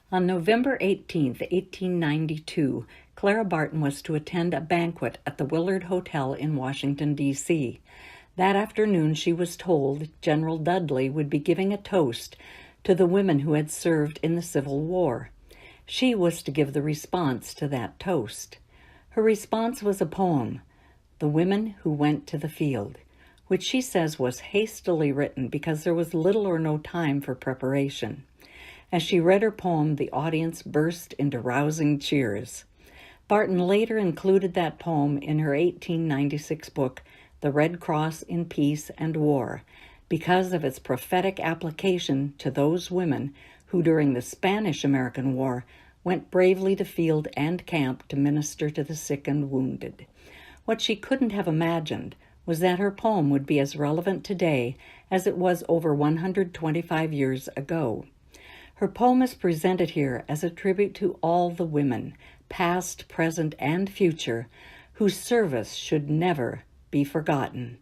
On November 18th, 1892, Clara Barton was to attend a banquet at the Willard Hotel in Washington, D.C. That afternoon, she was told General Dudley would be giving a toast to the women who had served in the Civil War. She was to give the response to that toast. Her response was a poem, "The Women Who Went to the Field," which she says was hastily written because there was little or no time for preparation. As she read her poem, the audience burst into rousing cheers. Barton later included that poem in her 1896 book, The Red Cross in Peace and War, because of its prophetic application to those women who during the Spanish-American War went bravely to field and camp to minister to the sick and wounded. What she couldn't have imagined was that her poem would be as relevant today as it was over 125 years ago. Her poem is presented here as a tribute to all the women, past, present, and future, whose service should never be forgotten.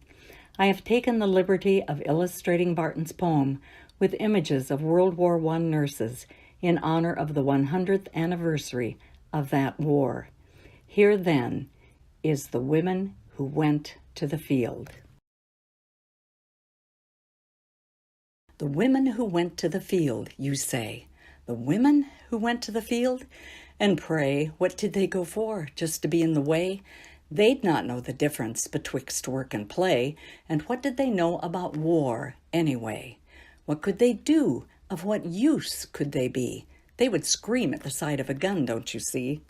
I have taken the liberty of illustrating Barton's poem with images of World War I nurses in honor of the 100th anniversary of that war. Here, then, is The Women Who Went to the Field. The women who went to the field, you say. The women who went to the field? And pray, what did they go for? Just to be in the way? They'd not know the difference betwixt work and play, and what did they know about war, anyway? What could they do? Of what use could they be? They would scream at the sight of a gun, don't you see?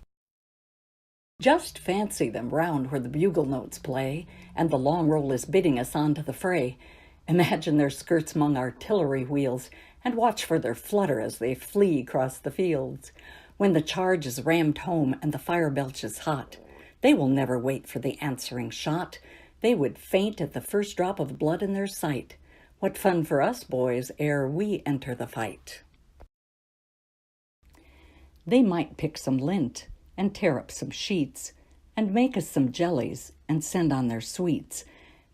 Just fancy them round where the bugle notes play, and the long roll is bidding us on to the fray. Imagine their skirts among artillery wheels, and watch for their flutter as they flee across the fields. When the charge is rammed home and the fire belches hot, they will never wait for the answering shot. They would faint at the first drop of blood in their sight. What fun for us, boys, ere we enter the fight. They might pick some lint, and tear up some sheets, and make us some jellies, and send on their sweets,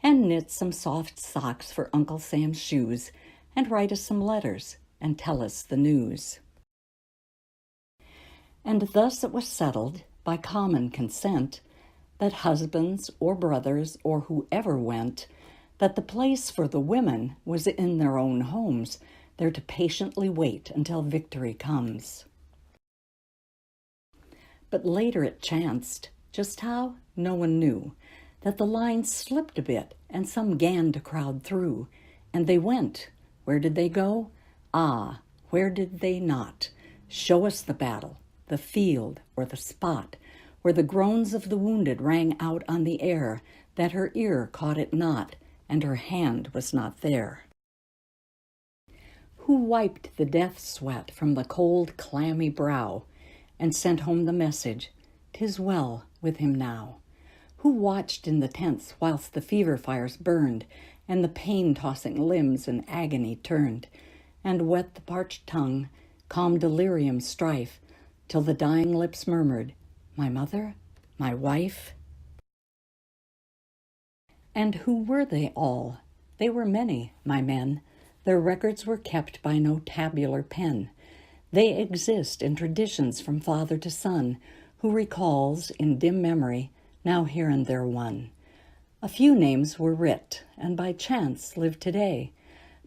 and knit some soft socks for Uncle Sam's shoes, and write us some letters, and tell us the news. And thus it was settled, by common consent, that husbands or brothers or whoever went, that the place for the women was in their own homes, there to patiently wait until victory comes. But later it chanced, just how, no one knew, that the line slipped a bit and some 'gan to crowd through, and they went. Where did they go? Ah, where did they not? Show us the battle, the field, or the spot, where the groans of the wounded rang out on the air, that her ear caught it not, and her hand was not there. Who wiped the death sweat from the cold, clammy brow, and sent home the message, "'Tis well with him now"? Who watched in the tents whilst the fever fires burned, and the pain-tossing limbs in agony turned, and wet the parched tongue, calm delirium's strife, till the dying lips murmured, "My mother? My wife?" And who were they all? They were many, my men. Their records were kept by no tabular pen. They exist in traditions from father to son, who recalls, in dim memory, now here and there one. A few names were writ, and by chance live today,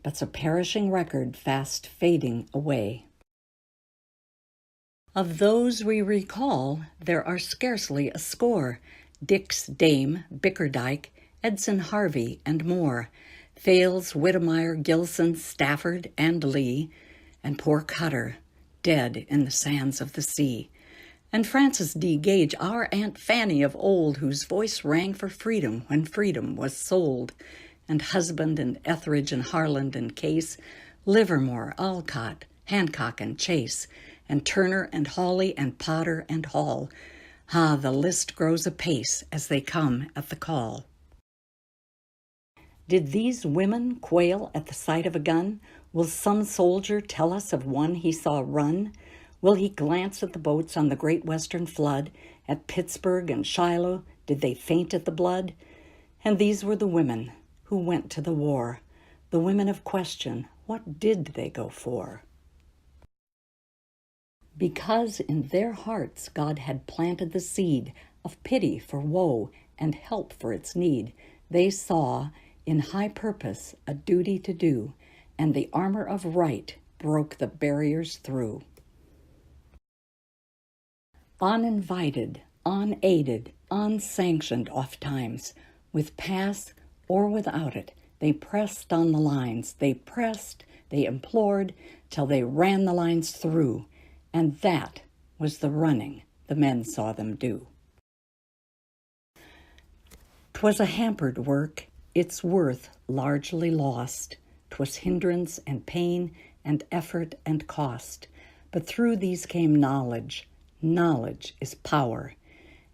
but's a perishing record fast fading away. Of those we recall, there are scarcely a score: Dix, Dame, Bickerdike, Edson Harvey, and more, Fales, Whittemire, Gilson, Stafford, and Lee, and poor Cutter, dead in the sands of the sea. And Frances D. Gage, our Aunt Fanny of old, whose voice rang for freedom when freedom was sold, and husband and Etheridge and Harland and Case, Livermore, Alcott, Hancock and Chase, and Turner and Hawley and Potter and Hall. Ah, the list grows apace as they come at the call. Did these women quail at the sight of a gun? Will some soldier tell us of one he saw run? Will he glance at the boats on the great western flood? At Pittsburgh and Shiloh, did they faint at the blood? And these were the women who went to the war, the women of question. What did they go for? Because in their hearts God had planted the seed of pity for woe and help for its need, they saw in high purpose a duty to do, and the armor of right broke the barriers through. Uninvited, unaided, unsanctioned ofttimes, with pass or without it, they pressed on the lines. They pressed, they implored, till they ran the lines through, and that was the running the men saw them do. 'Twas a hampered work, its worth largely lost. 'Twas hindrance and pain and effort and cost. But through these came knowledge. Knowledge is power.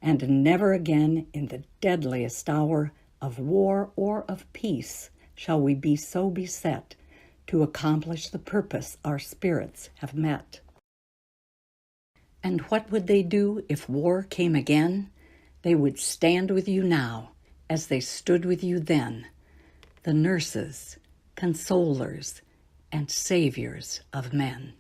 And never again in the deadliest hour of war or of peace shall we be so beset to accomplish the purpose our spirits have met. And what would they do if war came again? They would stand with you now as they stood with you then, the nurses, consolers, and saviors of men.